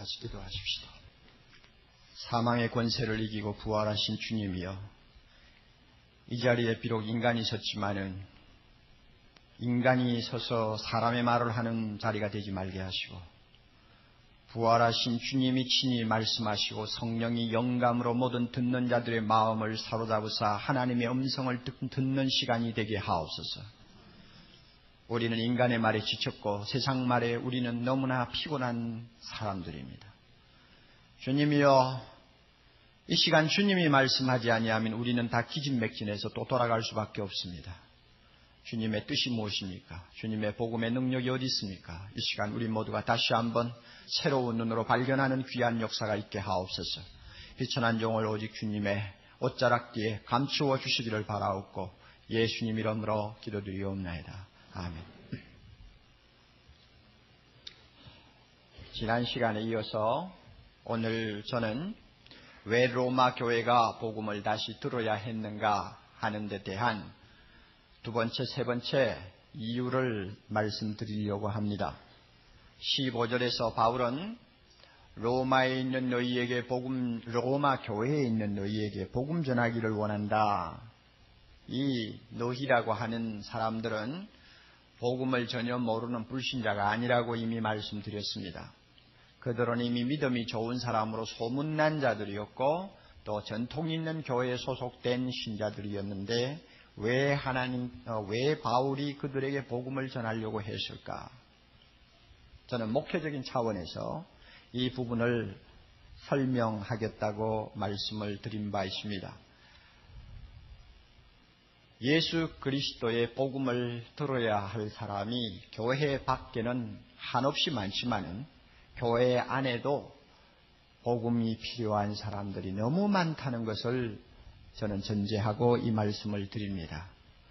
같이 기도하십시다. 사망의 권세를 이기고 부활하신 주님이여, 이 자리에 비록 인간이 섰지만은 인간이 서서 사람의 말을 하는 자리가 되지 말게 하시고, 부활하신 주님이 친히 말씀하시고 성령이 영감으로 모든 듣는 자들의 마음을 사로잡으사 하나님의 음성을 듣는 시간이 되게 하옵소서. 우리는 인간의 말에 지쳤고 세상 말에 우리는 너무나 피곤한 사람들입니다. 주님이여, 이 시간 주님이 말씀하지 아니하면 우리는 다 기진맥진해서 또 돌아갈 수밖에 없습니다. 주님의 뜻이 무엇입니까? 주님의 복음의 능력이 어디 있습니까? 이 시간 우리 모두가 다시 한번 새로운 눈으로 발견하는 귀한 역사가 있게 하옵소서. 비천한 종을 오직 주님의 옷자락 뒤에 감추어 주시기를 바라옵고 예수님 이름으로 기도드리옵나이다. 아멘. 지난 시간에 이어서 오늘 저는 왜 로마 교회가 복음을 다시 들어야 했는가 하는 데 대한 두 번째, 세 번째 이유를 말씀드리려고 합니다. 15절에서 바울은 로마에 있는 너희에게 로마 교회에 있는 너희에게 복음 전하기를 원한다. 이 너희라고 하는 사람들은 복음을 전혀 모르는 불신자가 아니라고 이미 말씀드렸습니다. 그들은 이미 믿음이 좋은 사람으로 소문난 자들이었고 또 전통 있는 교회에 소속된 신자들이었는데 왜 바울이 그들에게 복음을 전하려고 했을까? 저는 목회적인 차원에서 이 부분을 설명하겠다고 말씀을 드린 바 있습니다. 예수 그리스도의 복음을 들어야 할 사람이 교회 밖에는 한없이 많지만은 교회 안에도 복음이 필요한 사람들이 너무 많다는 것을 저는 전제하고 이 말씀을 드립니다.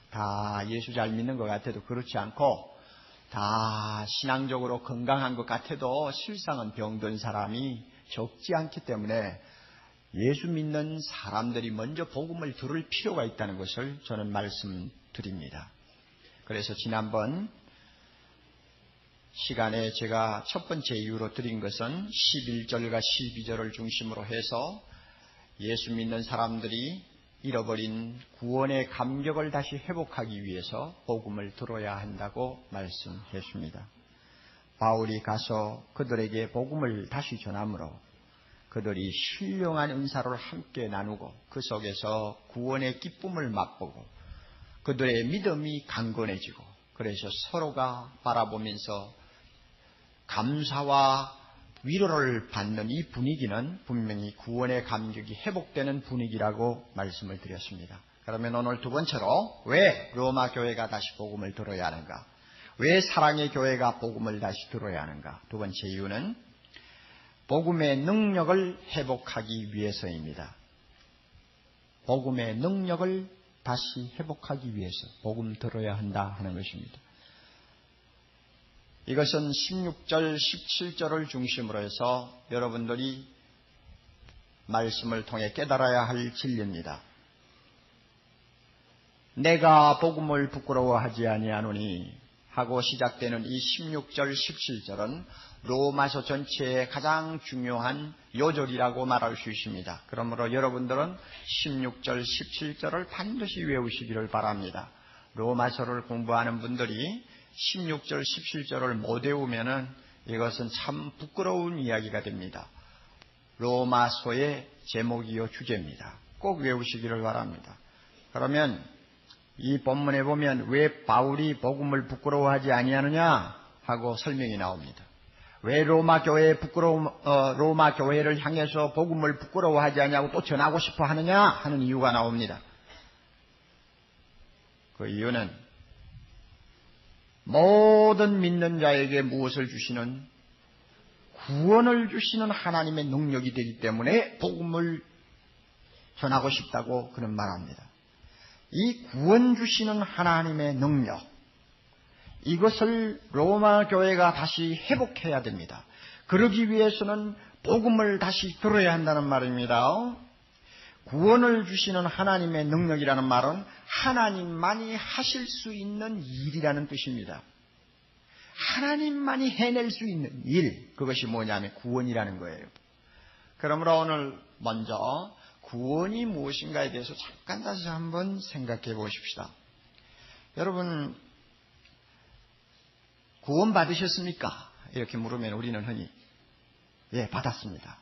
다 예수 잘 믿는 것 같아도 그렇지 않고 다 신앙적으로 건강한 것 같아도 실상은 병든 사람이 적지 않기 때문에 예수 믿는 사람들이 먼저 복음을 들을 필요가 있다는 것을 저는 말씀드립니다. 그래서 지난번 시간에 제가 첫 번째 이유로 드린 것은 11절과 12절을 중심으로 해서 예수 믿는 사람들이 잃어버린 구원의 감격을 다시 회복하기 위해서 복음을 들어야 한다고 말씀했습니다. 바울이 가서 그들에게 복음을 다시 전함으로 그들이 신령한 은사를 함께 나누고 그 속에서 구원의 기쁨을 맛보고 그들의 믿음이 강건해지고 그래서 서로가 바라보면서 감사와 위로를 받는 이 분위기는 분명히 구원의 감격이 회복되는 분위기라고 말씀을 드렸습니다. 그러면 오늘 두 번째로 왜 로마 교회가 다시 복음을 들어야 하는가? 왜 사랑의 교회가 복음을 다시 들어야 하는가? 두 번째 이유는 복음의 능력을 회복하기 위해서입니다. 복음의 능력을 다시 회복하기 위해서 복음 들어야 한다 하는 것입니다. 이것은 16절, 17절을 중심으로 해서 여러분들이 말씀을 통해 깨달아야 할 진리입니다. 내가 복음을 부끄러워하지 아니하노니 하고 시작되는 이 16절, 17절은 로마서 전체의 가장 중요한 요절이라고 말할 수 있습니다. 그러므로 여러분들은 16절, 17절을 반드시 외우시기를 바랍니다. 로마서를 공부하는 분들이 16절, 17절을 못 외우면은 이것은 참 부끄러운 이야기가 됩니다. 로마서의 제목이요 주제입니다. 꼭 외우시기를 바랍니다. 그러면 이 본문에 보면 왜 바울이 복음을 부끄러워하지 아니하느냐 하고 설명이 나옵니다. 왜 로마 교회를 향해서 복음을 부끄러워하지 아니하고 또 전하고 싶어 하느냐 하는 이유가 나옵니다. 그 이유는 모든 믿는 자에게 무엇을 주시는 구원을 주시는 하나님의 능력이 되기 때문에 복음을 전하고 싶다고 그는 말합니다. 이 구원 주시는 하나님의 능력, 이것을 로마 교회가 다시 회복해야 됩니다. 그러기 위해서는 복음을 다시 들어야 한다는 말입니다. 구원을 주시는 하나님의 능력이라는 말은 하나님만이 하실 수 있는 일이라는 뜻입니다. 하나님만이 해낼 수 있는 일, 그것이 뭐냐면 구원이라는 거예요. 그러므로 오늘 먼저 구원이 무엇인가에 대해서 잠깐 다시 한번 생각해 보십시다. 여러분, 구원 받으셨습니까? 이렇게 물으면 우리는 흔히 예, 받았습니다.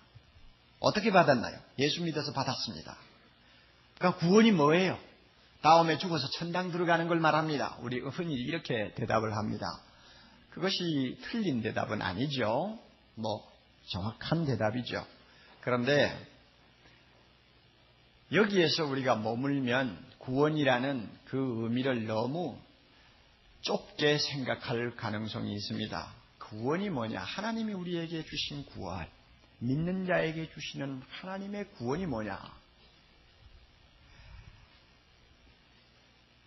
어떻게 받았나요? 예수 믿어서 받았습니다. 그러니까 구원이 뭐예요? 다음에 죽어서 천당 들어가는 걸 말합니다. 우리 흔히 이렇게 대답을 합니다. 그것이 틀린 대답은 아니죠. 정확한 대답이죠. 그런데 여기에서 우리가 머물면 구원이라는 그 의미를 너무 좁게 생각할 가능성이 있습니다. 구원이 뭐냐? 하나님이 우리에게 주신 구원, 믿는 자에게 주시는 하나님의 구원이 뭐냐?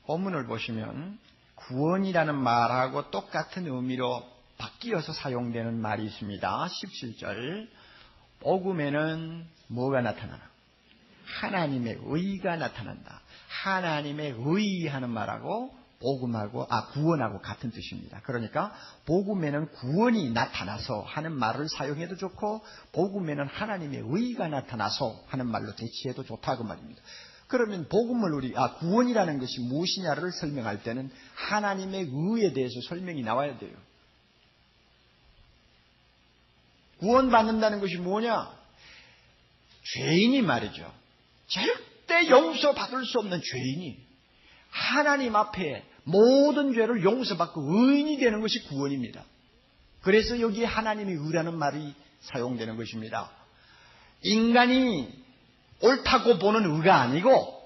본문을 보시면 구원이라는 말하고 똑같은 의미로 바뀌어서 사용되는 말이 있습니다. 17절, 복음에는 뭐가 나타나나? 하나님의 의가 나타난다. 하나님의 의하는 말하고 복음하고 구원하고 같은 뜻입니다. 그러니까 복음에는 구원이 나타나서 하는 말을 사용해도 좋고 복음에는 하나님의 의가 나타나서 하는 말로 대치해도 좋다 그 말입니다. 그러면 복음을 구원이라는 것이 무엇이냐를 설명할 때는 하나님의 의에 대해서 설명이 나와야 돼요. 구원받는다는 것이 뭐냐? 죄인이 말이죠. 절대 용서받을 수 없는 죄인이 하나님 앞에 모든 죄를 용서받고 의인이 되는 것이 구원입니다. 그래서 여기에 하나님의 의라는 말이 사용되는 것입니다. 인간이 옳다고 보는 의가 아니고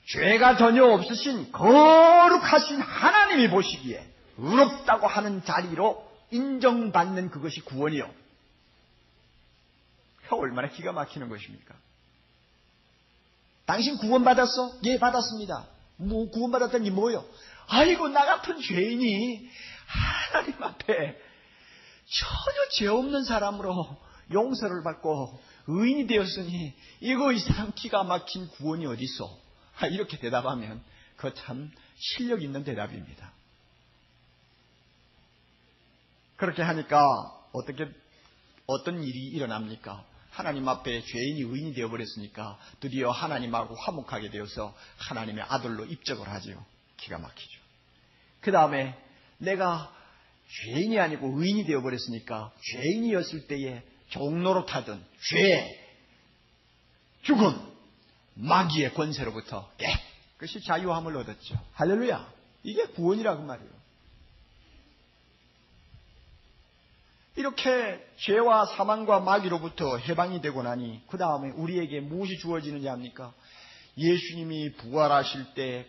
죄가 전혀 없으신 거룩하신 하나님이 보시기에 의롭다고 하는 자리로 인정받는 그것이 구원이요. 얼마나 기가 막히는 것입니까? 당신 구원받았어? 예, 받았습니다. 구원받았다는 게 뭐예요? 아이고, 나 같은 죄인이 하나님 앞에 전혀 죄 없는 사람으로 용서를 받고 의인이 되었으니 이거 이상 기가 막힌 구원이 어디 있어? 이렇게 대답하면 그거 참 실력 있는 대답입니다. 그렇게 하니까 어떤 일이 일어납니까? 하나님 앞에 죄인이 의인이 되어버렸으니까 드디어 하나님하고 화목하게 되어서 하나님의 아들로 입적을 하죠. 기가 막히죠. 그 다음에 내가 죄인이 아니고 의인이 되어버렸으니까 죄인이었을 때에 종노릇하던 죄, 죽음, 마귀의 권세로부터 깨끗이 자유함을 얻었죠. 할렐루야. 이게 구원이라고 말이에요. 이렇게 죄와 사망과 마귀로부터 해방이 되고 나니 그 다음에 우리에게 무엇이 주어지느냐 합니까? 예수님이 부활하실 때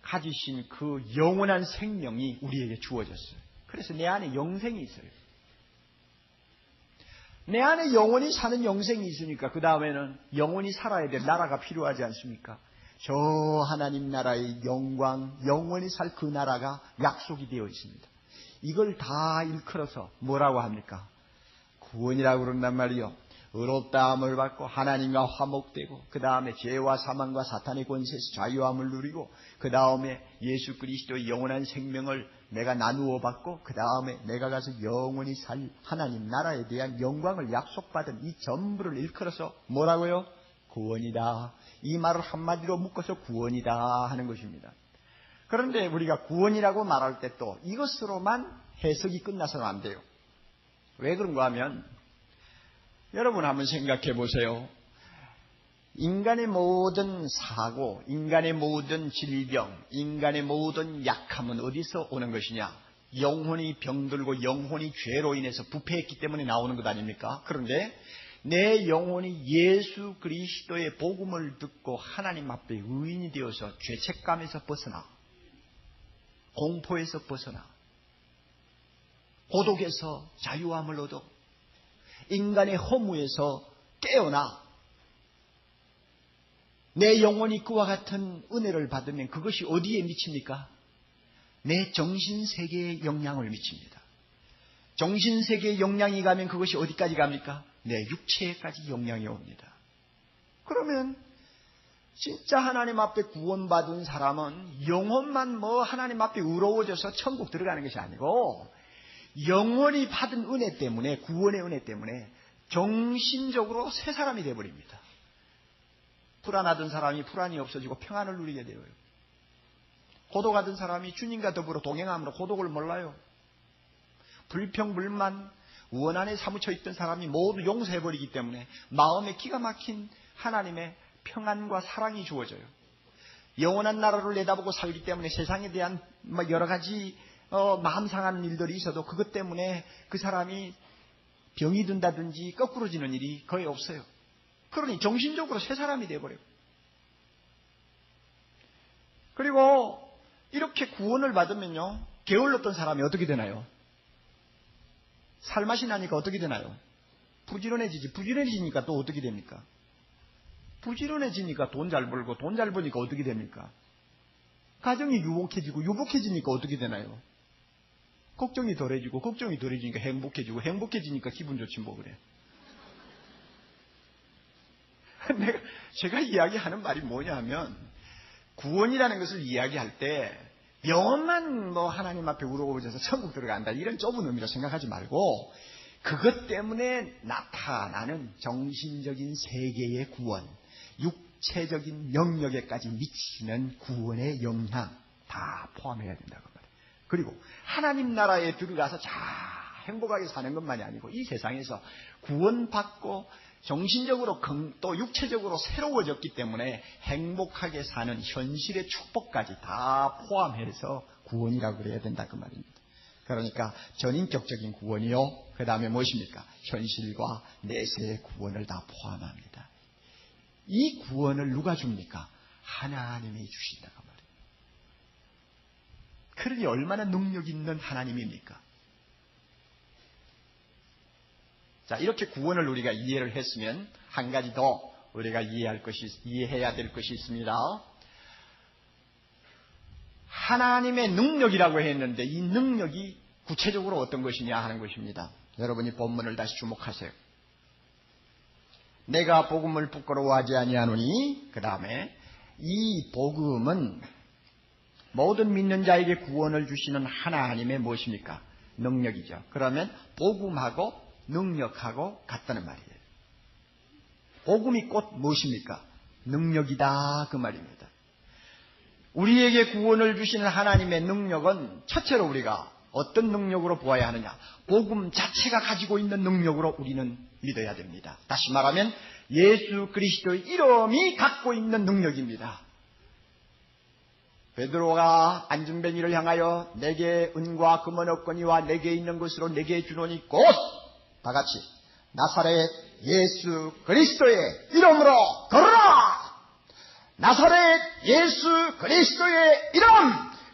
가지신 그 영원한 생명이 우리에게 주어졌어요. 그래서 내 안에 영생이 있어요. 내 안에 영원히 사는 영생이 있으니까 그 다음에는 영원히 살아야 될 나라가 필요하지 않습니까? 저 하나님 나라의 영광, 영원히 살 그 나라가 약속이 되어 있습니다. 이걸 다 일컬어서 뭐라고 합니까? 구원이라고 그런단 말이요. 의롭다함을 받고 하나님과 화목되고 그 다음에 죄와 사망과 사탄의 권세에서 자유함을 누리고 그 다음에 예수 그리스도의 영원한 생명을 내가 나누어 받고 그 다음에 내가 가서 영원히 살 하나님 나라에 대한 영광을 약속받은 이 전부를 일컬어서 뭐라고요? 구원이다. 이 말을 한마디로 묶어서 구원이다 하는 것입니다. 그런데 우리가 구원이라고 말할 때 또 이것으로만 해석이 끝나서는 안 돼요. 왜 그런가 하면 여러분 한번 생각해 보세요. 인간의 모든 사고, 인간의 모든 질병, 인간의 모든 약함은 어디서 오는 것이냐? 영혼이 병들고 영혼이 죄로 인해서 부패했기 때문에 나오는 것 아닙니까? 그런데 내 영혼이 예수 그리스도의 복음을 듣고 하나님 앞에 의인이 되어서 죄책감에서 벗어나 공포에서 벗어나 고독에서 자유함을 얻어 인간의 허무에서 깨어나 내 영혼이 그와 같은 은혜를 받으면 그것이 어디에 미칩니까? 내 정신세계에 영향을 미칩니다. 정신세계에 영향이 가면 그것이 어디까지 갑니까? 내 육체에까지 영향이 옵니다. 그러면 진짜 하나님 앞에 구원받은 사람은 영혼만 하나님 앞에 의로워져서 천국 들어가는 것이 아니고 영원히 받은 은혜 때문에, 구원의 은혜 때문에 정신적으로 새 사람이 되어버립니다. 불안하던 사람이 불안이 없어지고 평안을 누리게 되어요. 고독하던 사람이 주님과 더불어 동행함으로 고독을 몰라요. 불평불만, 원한에 사무쳐 있던 사람이 모두 용서해버리기 때문에 마음에 기가 막힌 하나님의 평안과 사랑이 주어져요. 영원한 나라를 내다보고 살기 때문에 세상에 대한 여러 가지 마음 상하는 일들이 있어도 그것 때문에 그 사람이 병이 든다든지 거꾸러지는 일이 거의 없어요. 그러니 정신적으로 새 사람이 되어버려요. 그리고 이렇게 구원을 받으면요, 게을렀던 사람이 어떻게 되나요? 살맛이 나니까 어떻게 되나요? 부지런해지지. 부지런해지니까 또 어떻게 됩니까? 부지런해지니까 돈 잘 벌고, 돈 잘 버니까 어떻게 됩니까? 가정이 유복해지고, 유복해지니까 어떻게 되나요? 걱정이 덜해지고, 걱정이 덜해지니까 행복해지고, 행복해지니까 기분 좋지 뭐 그래. 제가 이야기하는 말이 뭐냐 하면, 구원이라는 것을 이야기할 때 영원만 하나님 앞에 우러러져서 천국 들어간다, 이런 좁은 의미로 생각하지 말고 그것 때문에 나타나는 정신적인 세계의 구원, 육체적인 영역에까지 미치는 구원의 영향 다 포함해야 된다고 말해요. 그리고 하나님 나라에 들어가서 잘 행복하게 사는 것만이 아니고 이 세상에서 구원받고 정신적으로 또 육체적으로 새로워졌기 때문에 행복하게 사는 현실의 축복까지 다 포함해서 구원이라고 그래야 된다 그 말입니다. 그러니까 전인격적인 구원이요, 그 다음에 무엇입니까? 현실과 내세의 구원을 다 포함합니다. 이 구원을 누가 줍니까? 하나님이 주신다고 말이에요. 그러니 얼마나 능력 있는 하나님입니까? 자, 이렇게 구원을 우리가 이해를 했으면 한 가지 더 우리가 이해해야 될 것이 있습니다. 하나님의 능력이라고 했는데 이 능력이 구체적으로 어떤 것이냐 하는 것입니다. 여러분이 본문을 다시 주목하세요. 내가 복음을 부끄러워하지 아니하노니, 그 다음에 이 복음은 모든 믿는 자에게 구원을 주시는 하나님의 무엇입니까? 능력이죠. 그러면 복음하고 능력하고 같다는 말이에요. 복음이 곧 무엇입니까? 능력이다 그 말입니다. 우리에게 구원을 주시는 하나님의 능력은 첫째로 우리가 어떤 능력으로 보아야 하느냐? 복음 자체가 가지고 있는 능력으로 우리는 믿어야 됩니다. 다시 말하면 예수 그리스도의 이름이 갖고 있는 능력입니다. 베드로가 안전뱅이를 향하여 내게 은과 금은 없거니와 내게 있는 것으로 내게 주노니 곧 다 같이 나사렛 예수 그리스도의 이름으로 걸어라! 나사렛 예수 그리스도의 이름!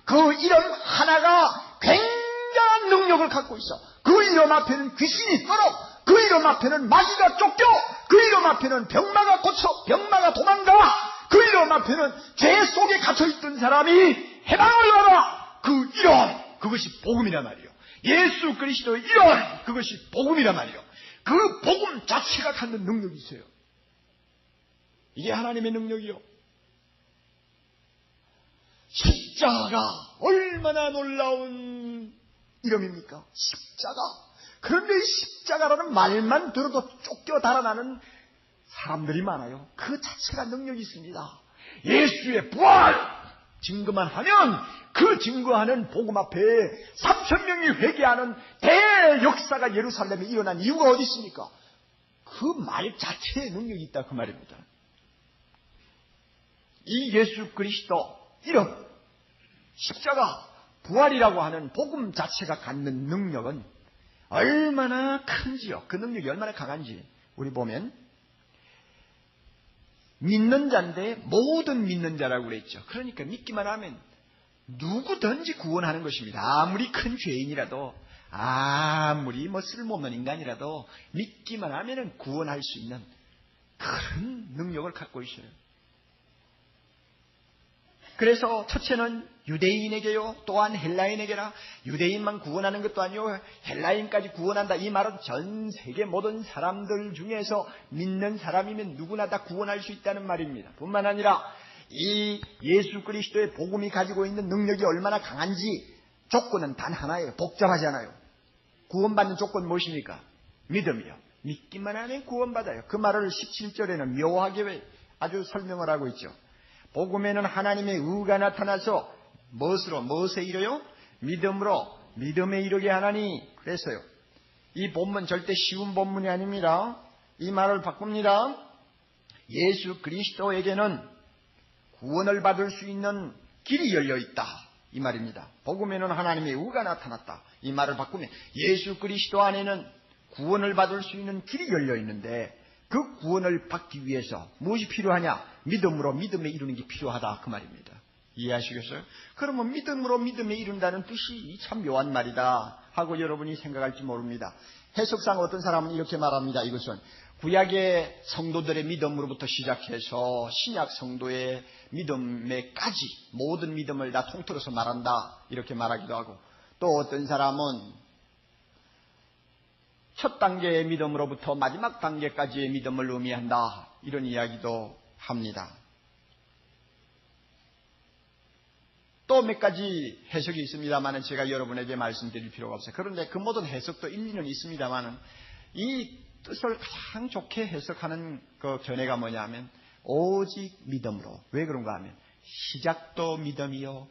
그 이름 하나가 굉장한 능력을 갖고 있어. 그 이름 앞에는 귀신이 떨어, 그 이름 앞에는 마귀가 쫓겨, 그 이름 앞에는 병마가 고쳐, 병마가 도망가, 그 이름 앞에는 죄 속에 갇혀있던 사람이 해방을 받아. 그 이름, 그것이 복음이란 말이에요. 예수 그리스도의 이름, 그것이 복음이란 말이에요. 그 복음 자체가 갖는 능력이 있어요. 이게 하나님의 능력이요. 십자가 얼마나 놀라운 이름입니까? 십자가. 그런데 이 십자가라는 말만 들어도 쫓겨 달아나는 사람들이 많아요. 그 자체가 능력이 있습니다. 예수의 부활 증거만 하면 그 증거하는 복음 앞에 3,000명이 회개하는 대역사가 예루살렘에 일어난 이유가 어디 있습니까? 그 말 자체에 능력이 있다 그 말입니다. 이 예수 그리스도 이름, 십자가, 부활이라고 하는 복음 자체가 갖는 능력은 얼마나 큰지요. 그 능력이 얼마나 강한지 우리 보면 믿는 자인데 모든 믿는 자라고 그랬죠. 그러니까 믿기만 하면 누구든지 구원하는 것입니다. 아무리 큰 죄인이라도, 아무리 쓸모없는 인간이라도 믿기만 하면 구원할 수 있는 그런 능력을 갖고 있어요. 그래서 첫째는 유대인에게요, 또한 헬라인에게나, 유대인만 구원하는 것도 아니고 헬라인까지 구원한다. 이 말은 전 세계 모든 사람들 중에서 믿는 사람이면 누구나 다 구원할 수 있다는 말입니다. 뿐만 아니라 이 예수 그리스도의 복음이 가지고 있는 능력이 얼마나 강한지 조건은 단 하나예요. 복잡하지 않아요. 구원받는 조건 무엇입니까? 믿음이요. 믿기만 하면 구원받아요. 그 말을 17절에는 묘하게 아주 설명을 하고 있죠. 복음에는 하나님의 의가 나타나서 무엇에 이르요? 믿음으로 믿음에 이르게 하나니. 그래서요, 이 본문 절대 쉬운 본문이 아닙니다. 이 말을 바꿉니다. 예수 그리스도에게는 구원을 받을 수 있는 길이 열려 있다, 이 말입니다. 복음에는 하나님의 의가 나타났다. 이 말을 바꾸면 예수 그리스도 안에는 구원을 받을 수 있는 길이 열려 있는데, 그 구원을 받기 위해서 무엇이 필요하냐? 믿음으로 믿음에 이루는 게 필요하다, 그 말입니다. 이해하시겠어요? 그러면 믿음으로 믿음에 이룬다는 뜻이 참 묘한 말이다 하고 여러분이 생각할지 모릅니다. 해석상 어떤 사람은 이렇게 말합니다. 이것은 구약의 성도들의 믿음으로부터 시작해서 신약 성도의 믿음에까지 모든 믿음을 다 통틀어서 말한다, 이렇게 말하기도 하고, 또 어떤 사람은 첫 단계의 믿음으로부터 마지막 단계까지의 믿음을 의미한다, 이런 이야기도 합니다. 또 몇 가지 해석이 있습니다만 제가 여러분에게 말씀드릴 필요가 없어요. 그런데 그 모든 해석도 일리는 있습니다만 이 뜻을 가장 좋게 해석하는 그 견해가 뭐냐면 오직 믿음으로. 왜 그런가 하면 시작도 믿음이요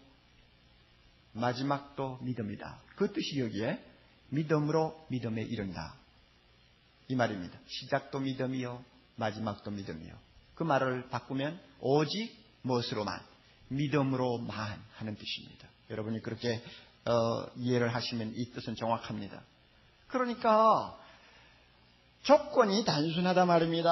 마지막도 믿음이다. 그 뜻이 여기에 믿음으로 믿음에 이른다, 이 말입니다. 시작도 믿음이요 마지막도 믿음이요. 그 말을 바꾸면 오직 무엇으로만? 믿음으로만 하는 뜻입니다. 여러분이 그렇게 이해를 하시면 이 뜻은 정확합니다. 그러니까 조건이 단순하다 말입니다.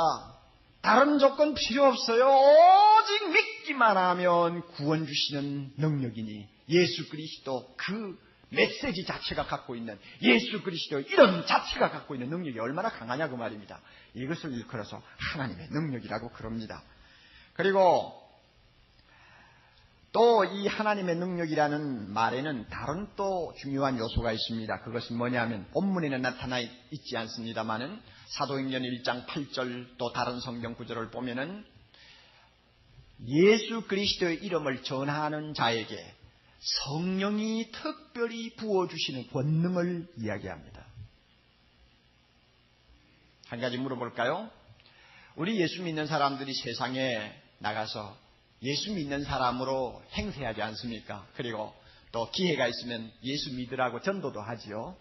다른 조건 필요 없어요. 오직 믿기만 하면 구원 주시는 능력이니 예수 그리스도 그 메시지 자체가 갖고 있는, 예수 그리스도 이름 자체가 갖고 있는 능력이 얼마나 강하냐 그 말입니다. 이것을 일컬어서 하나님의 능력이라고 그럽니다. 그리고 또 이 하나님의 능력이라는 말에는 다른 또 중요한 요소가 있습니다. 그것은 뭐냐면 본문에는 나타나 있지 않습니다만은 사도행전 1장 8절 또 다른 성경 구절을 보면은 예수 그리스도의 이름을 전하는 자에게 성령이 특별히 부어주시는 권능을 이야기합니다. 한 가지 물어볼까요? 우리 예수 믿는 사람들이 세상에 나가서 예수 믿는 사람으로 행세하지 않습니까? 그리고 또 기회가 있으면 예수 믿으라고 전도도 하지요.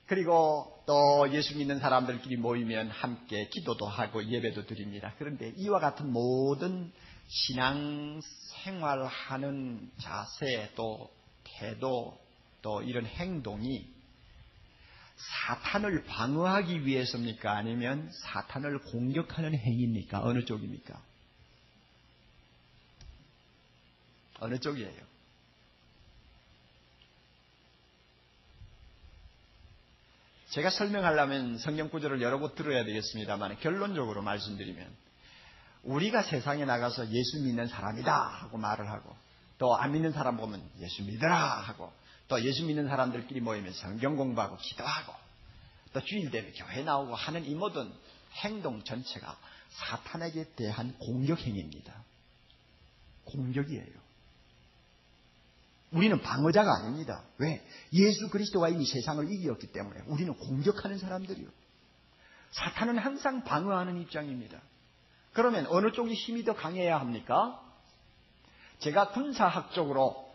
그리고 또 예수 믿는 사람들끼리 모이면 함께 기도도 하고 예배도 드립니다. 그런데 이와 같은 모든 신앙 생활하는 자세, 또 태도, 또 이런 행동이 사탄을 방어하기 위해서입니까? 아니면 사탄을 공격하는 행위입니까? 어느 쪽입니까? 어느 쪽이에요? 제가 설명하려면 성경 구절을 여러 곳 들어야 되겠습니다만 결론적으로 말씀드리면 우리가 세상에 나가서 예수 믿는 사람이다 하고 말을 하고 또 안 믿는 사람 보면 예수 믿으라 하고 또 예수 믿는 사람들끼리 모이면 성경 공부하고 기도하고 또 주일 되면 교회 나오고 하는 이 모든 행동 전체가 사탄에게 대한 공격 행위입니다. 공격이에요. 우리는 방어자가 아닙니다. 왜? 예수 그리스도가 이미 세상을 이기었기 때문에 우리는 공격하는 사람들이요. 사탄은 항상 방어하는 입장입니다. 그러면 어느 쪽이 힘이 더 강해야 합니까? 제가 군사학적으로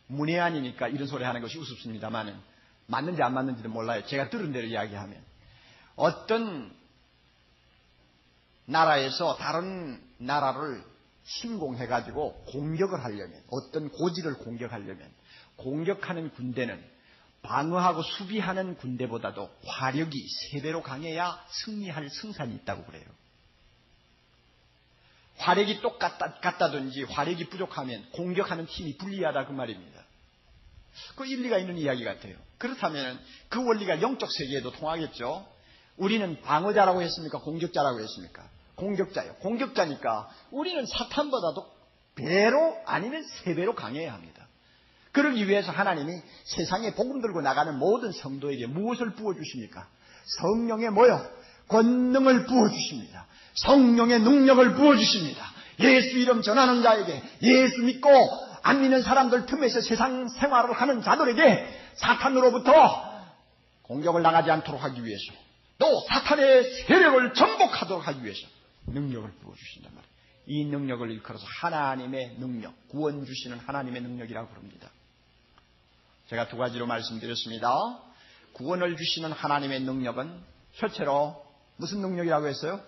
문외한이니까 이런 소리 하는 것이 우습습니다만은 맞는지 안 맞는지는 몰라요. 제가 들은 대로 이야기하면 어떤 나라에서 다른 나라를 침공해가지고 공격을 하려면, 어떤 고지를 공격하려면 공격하는 군대는 방어하고 수비하는 군대보다도 화력이 3배로 강해야 승리할 승산이 있다고 그래요. 화력이 똑같다든지 화력이 부족하면 공격하는 팀이 불리하다 그 말입니다. 그 일리가 있는 이야기 같아요. 그렇다면 그 원리가 영적 세계에도 통하겠죠. 우리는 방어자라고 했습니까? 공격자라고 했습니까? 공격자요. 공격자니까 우리는 사탄보다도 배로 아니면 3배로 강해야 합니다. 그러기 위해서 하나님이 세상에 복음 들고 나가는 모든 성도에게 무엇을 부어주십니까? 성령의 뭐요? 권능을 부어주십니다. 성령의 능력을 부어주십니다. 예수 이름 전하는 자에게, 예수 믿고 안 믿는 사람들 틈에서 세상 생활을 하는 자들에게 사탄으로부터 공격을 당하지 않도록 하기 위해서, 또 사탄의 세력을 정복하도록 하기 위해서 능력을 부어주신단 말이에요. 이 능력을 일컬어서 하나님의 능력, 구원 주시는 하나님의 능력이라고 부릅니다. 제가 2가지로 말씀드렸습니다. 구원을 주시는 하나님의 능력은 첫째로 무슨 능력이라고 했어요?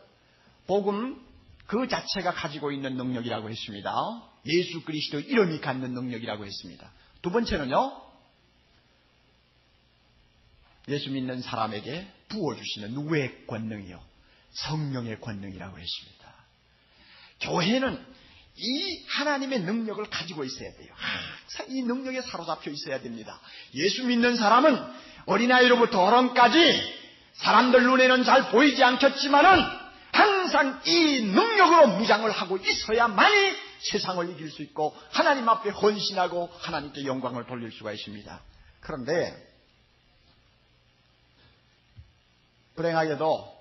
복음 그 자체가 가지고 있는 능력이라고 했습니다. 예수 그리스도 이름이 갖는 능력이라고 했습니다. 두 번째는요, 예수 믿는 사람에게 부어주시는 누구의 권능이요? 성령의 권능이라고 했습니다. 교회는 이 하나님의 능력을 가지고 있어야 돼요. 항상 이 능력에 사로잡혀 있어야 됩니다. 예수 믿는 사람은 어린아이로부터 어른까지 사람들 눈에는 잘 보이지 않겠지만은 항상 이 능력으로 무장을 하고 있어야만이 세상을 이길 수 있고 하나님 앞에 헌신하고 하나님께 영광을 돌릴 수가 있습니다. 그런데 불행하게도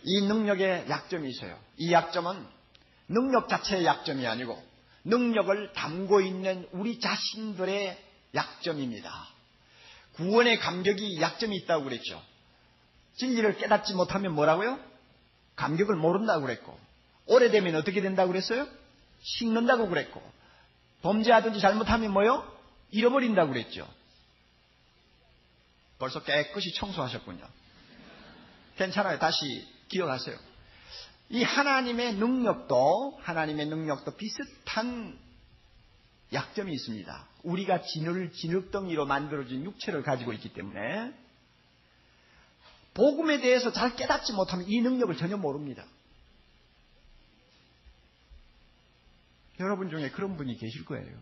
이 능력에 약점이 있어요. 이 약점은 능력 자체의 약점이 아니고 능력을 담고 있는 우리 자신들의 약점입니다. 구원의 감격이 약점이 있다고 그랬죠. 진리를 깨닫지 못하면 뭐라고요? 감격을 모른다고 그랬고, 오래되면 어떻게 된다고 그랬어요? 식는다고 그랬고, 범죄하든지 잘못하면 뭐요? 잃어버린다고 그랬죠. 벌써 깨끗이 청소하셨군요. 괜찮아요. 다시 기억하세요. 이 하나님의 능력도 비슷한 약점이 있습니다. 우리가 진흙덩이로 만들어진 육체를 가지고 있기 때문에 복음에 대해서 잘 깨닫지 못하면 이 능력을 전혀 모릅니다. 여러분 중에 그런 분이 계실 거예요.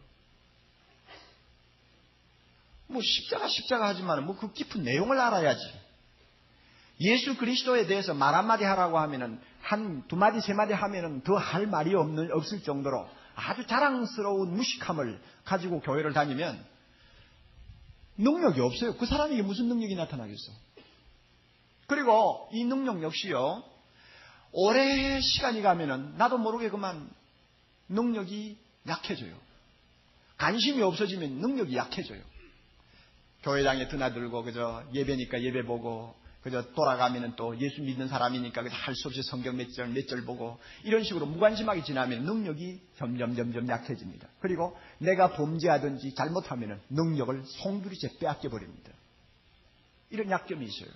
뭐 십자가 하지만 뭐 그 깊은 내용을 알아야지. 예수 그리스도에 대해서 말 한마디 하라고 하면은 한 2마디 3마디 하면은 더 할 말이 없을 정도로 아주 자랑스러운 무식함을 가지고 교회를 다니면 능력이 없어요. 그 사람에게 무슨 능력이 나타나겠어? 그리고 이 능력 역시요, 오래 시간이 가면은 나도 모르게 그만 능력이 약해져요. 관심이 없어지면 능력이 약해져요. 교회당에 드나들고 그저 예배니까 예배 보고 그저 돌아가면은 또 예수 믿는 사람이니까 그저 할 수 없이 성경 몇 절 보고 이런 식으로 무관심하게 지나면 능력이 점점 약해집니다. 그리고 내가 범죄하든지 잘못하면은 능력을 송두리째 빼앗겨 버립니다. 이런 약점이 있어요.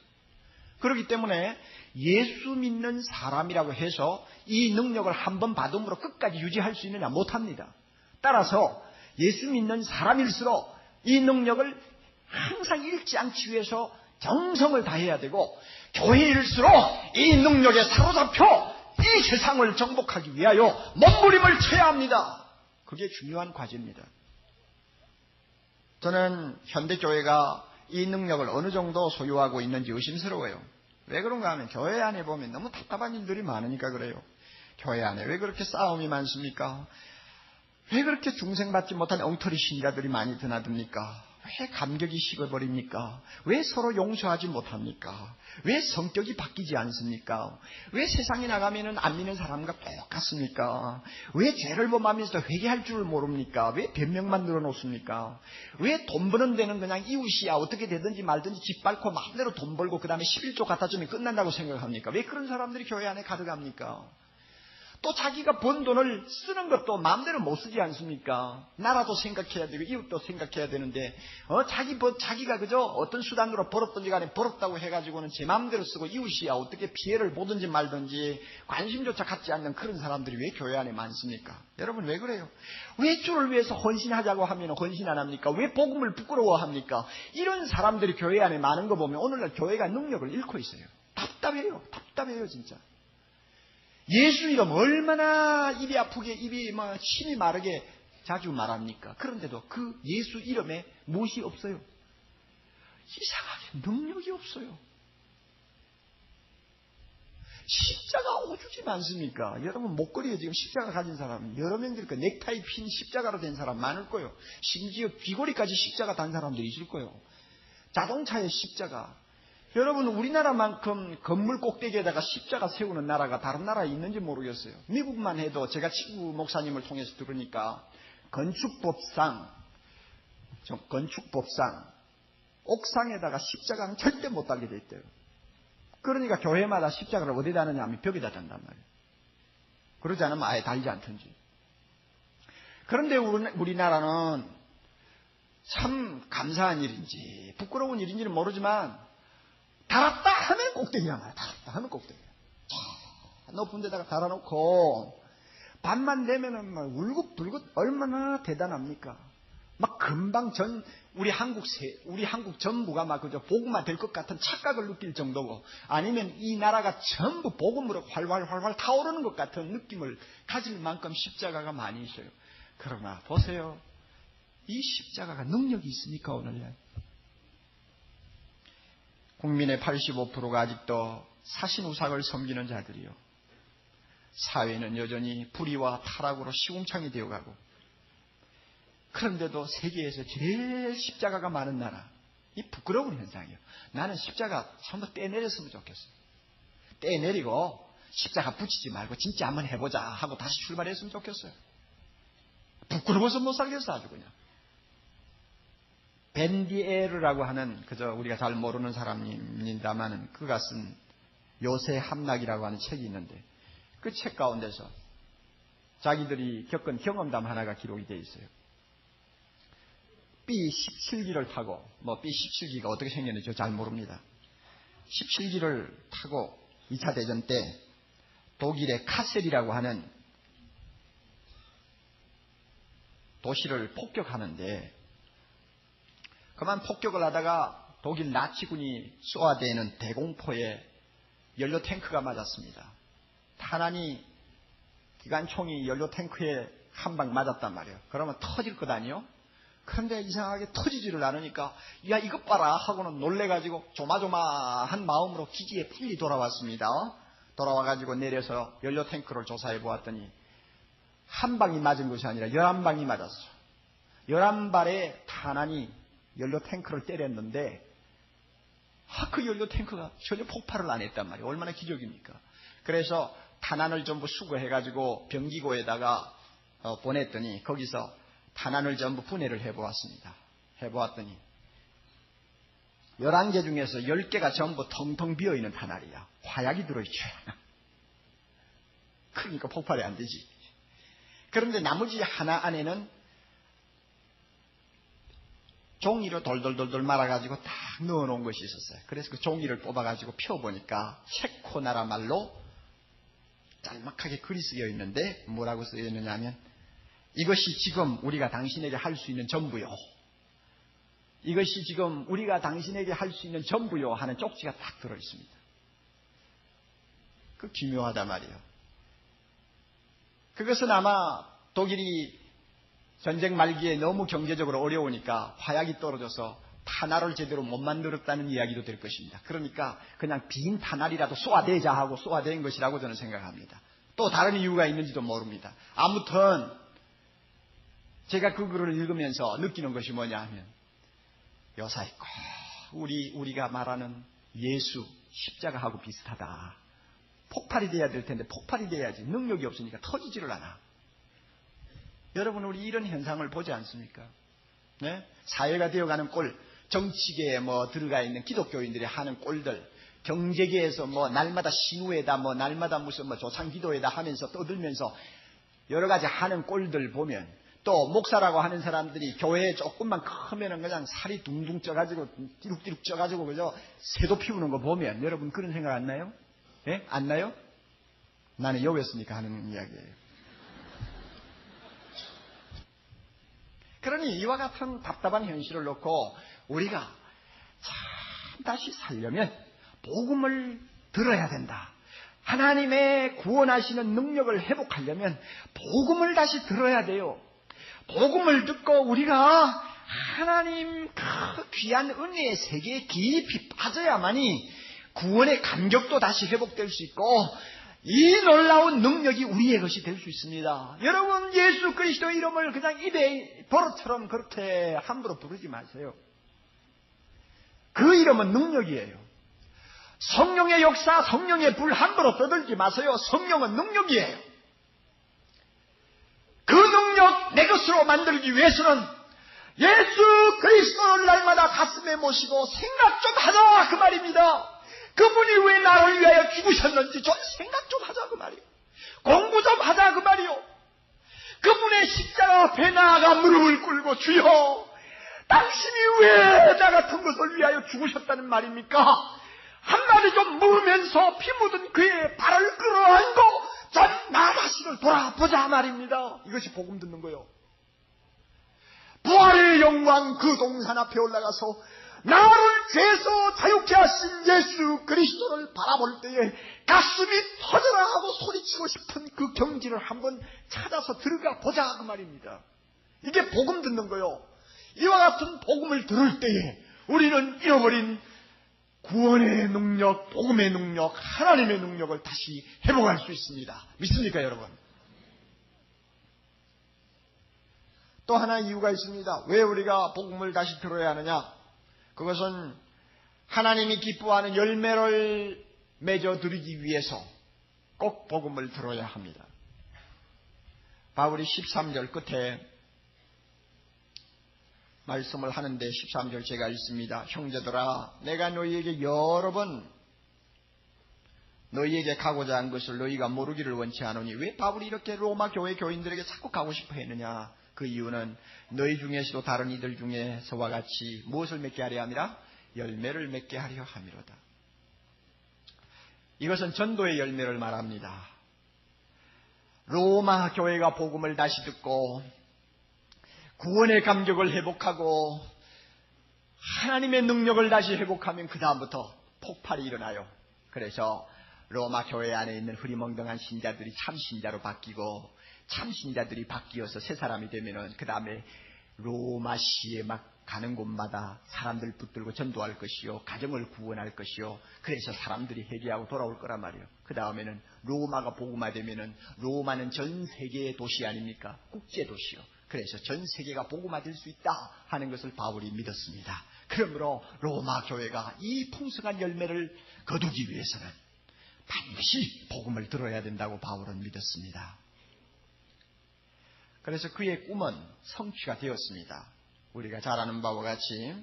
그렇기 때문에 예수 믿는 사람이라고 해서 이 능력을 한번 받음으로 끝까지 유지할 수 있느냐? 못합니다. 따라서 예수 믿는 사람일수록 이 능력을 항상 잃지 않기 위해서 정성을 다해야 되고, 교회일수록 이 능력에 사로잡혀 이 세상을 정복하기 위하여 몸부림을 쳐야 합니다. 그게 중요한 과제입니다. 저는 현대교회가 이 능력을 어느 정도 소유하고 있는지 의심스러워요. 왜 그런가 하면 교회 안에 보면 너무 답답한 일들이 많으니까 그래요. 교회 안에 왜 그렇게 싸움이 많습니까? 왜 그렇게 중생받지 못한 엉터리 신자들이 많이 드나듭니까? 왜 감격이 식어버립니까? 왜 서로 용서하지 못합니까? 왜 성격이 바뀌지 않습니까? 왜 세상에 나가면은 안 믿는 사람과 똑같습니까? 왜 죄를 범하면서 회개할 줄을 모릅니까? 왜 변명만 늘어놓습니까? 왜 돈 버는 데는 그냥 이웃이야 어떻게 되든지 말든지 집 밟고 마음대로 돈 벌고 그 다음에 11조 갖다 주면 끝난다고 생각합니까? 왜 그런 사람들이 교회 안에 가득합니까? 또 자기가 번 돈을 쓰는 것도 마음대로 못 쓰지 않습니까? 나라도 생각해야 되고 이웃도 생각해야 되는데 자기가 그저 어떤 수단으로 벌었든지 간에 벌었다고 해가지고는 제 마음대로 쓰고 이웃이야 어떻게 피해를 보든지 말든지 관심조차 갖지 않는 그런 사람들이 왜 교회 안에 많습니까? 여러분 왜 그래요? 왜 주를 위해서 헌신하자고 하면 헌신 안 합니까? 왜 복음을 부끄러워합니까? 이런 사람들이 교회 안에 많은 거 보면 오늘날 교회가 능력을 잃고 있어요. 답답해요 진짜. 예수 이름 얼마나 입이 아프게 입이 침이 마르게 자주 말합니까? 그런데도 그 예수 이름에 무엇이 없어요? 이상하게 능력이 없어요. 십자가 터주지 않습니까? 여러분 목걸이에 지금 십자가 가진 사람 여러 명들 그 넥타이 핀 십자가로 된 사람 많을 거예요. 심지어 귀걸이까지 십자가 단 사람들이 있을 거예요. 자동차에 십자가. 여러분 우리나라만큼 건물 꼭대기에다가 십자가 세우는 나라가 다른 나라에 있는지 모르겠어요. 미국만 해도 제가 친구 목사님을 통해서 들으니까 건축법상 옥상에다가 십자가는 절대 못 달게 돼 있대요. 그러니까 교회마다 십자가를 어디다 하느냐 하면 벽에다 단단 말이에요. 그러지 않으면 아예 달지 않던지. 그런데 우리나라는 참 감사한 일인지 부끄러운 일인지는 모르지만 달았다 하면 꼭대기야 말이야. 달았다 하면 꼭대기야. 높은 데다가 달아놓고 밤만 되면은 막 울긋불긋 얼마나 대단합니까? 막 금방 우리 한국 전부가 막 그저 복음화 될 것 같은 착각을 느낄 정도고 아니면 이 나라가 전부 복음으로 활활 타오르는 것 같은 느낌을 가질 만큼 십자가가 많이 있어요. 그러나 보세요. 이 십자가가 능력이 있습니까 오늘날? 국민의 85%가 아직도 사신우상을 섬기는 자들이요. 사회는 여전히 불의와 타락으로 시궁창이 되어가고 그런데도 세계에서 제일 십자가가 많은 나라. 이 부끄러운 현상이에요. 나는 십자가 전부 떼내렸으면 좋겠어요. 떼내리고 십자가 붙이지 말고 진짜 한번 해보자 하고 다시 출발했으면 좋겠어요. 부끄러워서 못 살겠어 아주 그냥. 벤디에르라고 하는 그저 우리가 잘 모르는 사람입니다만은 그가 쓴 요새 함락이라고 하는 책이 있는데 그 책 가운데서 자기들이 겪은 경험담 하나가 기록이 되어 있어요. B-17기를 타고 B-17기가 어떻게 생겼는지 잘 모릅니다. 17기를 타고 2차 대전 때 독일의 카셀이라고 하는 도시를 폭격하는데 그만 폭격을 하다가 독일 나치군이 쏘아대는 대공포에 연료 탱크가 맞았습니다. 탄환이 기관총이 연료 탱크에 한 방 맞았단 말이에요. 그러면 터질 것 아니요? 그런데 이상하게 터지지를 않으니까 야 이것 봐라 하고는 놀래가지고 조마조마한 마음으로 기지에 빨리 돌아왔습니다. 돌아와가지고 내려서 연료 탱크를 조사해 보았더니 한 방이 맞은 것이 아니라 11방이 맞았어. 11발의 탄환이 연료 탱크를 때렸는데 그 연료 탱크가 전혀 폭발을 안 했단 말이에요. 얼마나 기적입니까? 그래서 탄환을 전부 수거해가지고 병기고에다가 보냈더니 거기서 탄환을 전부 분해를 해보았습니다. 해보았더니 11개 중에서 10개가 전부 텅텅 비어있는 탄환이야. 화약이 들어있죠. 그러니까 폭발이 안 되지. 그런데 나머지 하나 안에는 종이로 돌돌돌돌 말아가지고 딱 넣어놓은 것이 있었어요. 그래서 그 종이를 뽑아가지고 펴보니까 체코 나라 말로 짤막하게 글이 쓰여 있는데 뭐라고 쓰여 있느냐 하면 이것이 지금 우리가 당신에게 할 수 있는 전부요. 이것이 지금 우리가 당신에게 할 수 있는 전부요 하는 쪽지가 딱 들어있습니다. 그 기묘하단 말이에요. 그것은 아마 독일이 전쟁 말기에 너무 경제적으로 어려우니까 화약이 떨어져서 탄알을 제대로 못 만들었다는 이야기도 될 것입니다. 그러니까 그냥 빈 탄알이라도 쏘아대자 하고 쏘아댄 것이라고 저는 생각합니다. 또 다른 이유가 있는지도 모릅니다. 아무튼 제가 그 글을 읽으면서 느끼는 것이 뭐냐 하면 요사이 꼭 우리가 말하는 예수 십자가하고 비슷하다. 폭발이 돼야 될 텐데 폭발이 돼야지 능력이 없으니까 터지지를 않아. 여러분 우리 이런 현상을 보지 않습니까? 네? 사회가 되어가는 꼴, 정치계에 들어가 있는 기독교인들이 하는 꼴들, 경제계에서 날마다 신우에다 날마다 무슨 조상기도에다 하면서 떠들면서 여러 가지 하는 꼴들 보면 또 목사라고 하는 사람들이 교회에 조금만 크면은 그냥 살이 둥둥 쪄가지고 띠룩띠룩 쪄가지고 그저 새도 피우는 거 보면 여러분 그런 생각 안 나요? 예? 안 나요? 나는 여였으니까 하는 이야기예요. 그러니 이와 같은 답답한 현실을 놓고 우리가 참 다시 살려면 복음을 들어야 된다. 하나님의 구원하시는 능력을 회복하려면 복음을 다시 들어야 돼요. 복음을 듣고 우리가 하나님 그 귀한 은혜의 세계에 깊이 빠져야만이 구원의 감격도 다시 회복될 수 있고 이 놀라운 능력이 우리의 것이 될 수 있습니다. 여러분, 예수 그리스도 이름을 그냥 입에 버릇처럼 그렇게 함부로 부르지 마세요. 그 이름은 능력이에요. 성령의 역사, 성령의 불 함부로 떠들지 마세요. 성령은 능력이에요. 그 능력 내 것으로 만들기 위해서는 예수 그리스도를 날마다 가슴에 모시고 생각 좀 하자 그 말입니다. 그분이 왜 나를 위하여 죽으셨는지 좀 생각 좀 하자 그 말이에요. 공부 좀 하자 그 말이요. 그분의 십자가 앞에 나아가 무릎을 꿇고 주여, 당신이 왜 나 같은 것을 위하여 죽으셨다는 말입니까? 한마디 좀 물으면서 피 묻은 그의 발을 끌어안고 전 나 자신을 돌아보자 말입니다. 이것이 복음 듣는 거요. 부활의 영광 그 동산 앞에 올라가서 나를 죄에서 자유케 하신 예수 그리스도를 바라볼 때에 가슴이 터져라 하고 소리치고 싶은 그 경지를 한번 찾아서 들어가 보자 그 말입니다. 이게 복음 듣는 거요. 이와 같은 복음을 들을 때에 우리는 잃어버린 구원의 능력, 복음의 능력, 하나님의 능력을 다시 회복할 수 있습니다. 믿습니까 여러분? 또 하나 이유가 있습니다. 왜 우리가 복음을 다시 들어야 하느냐? 그것은 하나님이 기뻐하는 열매를 맺어 드리기 위해서 꼭 복음을 들어야 합니다. 바울이 13절 끝에 말씀을 하는데 13절 제가 읽습니다. 형제들아, 내가 너희에게 여러 번 너희에게 가고자 한 것을 너희가 모르기를 원치 않으니, 왜 바울이 이렇게 로마 교회 교인들에게 자꾸 가고 싶어 했느냐? 그 이유는 너희 중에서도 다른 이들 중에서와 같이 무엇을 맺게 하려 함이라? 열매를 맺게 하려 함이로다. 이것은 전도의 열매를 말합니다. 로마 교회가 복음을 다시 듣고 구원의 감격을 회복하고 하나님의 능력을 다시 회복하면 그 다음부터 폭발이 일어나요. 그래서 로마 교회 안에 있는 흐리멍덩한 신자들이 참 신자로 바뀌고, 참 신자들이 바뀌어서 새 사람이 되면은 그 다음에 로마시에 막 가는 곳마다 사람들 붙들고 전도할 것이요, 가정을 구원할 것이요, 그래서 사람들이 회개하고 돌아올 거란 말이에요. 그 다음에는 로마가 복음화되면은, 로마는 전 세계의 도시 아닙니까? 국제 도시요. 그래서 전 세계가 복음화될 수 있다 하는 것을 바울이 믿었습니다. 그러므로 로마 교회가 이 풍성한 열매를 거두기 위해서는 반드시 복음을 들어야 된다고 바울은 믿었습니다. 그래서 그의 꿈은 성취가 되었습니다. 우리가 잘 아는 바와 같이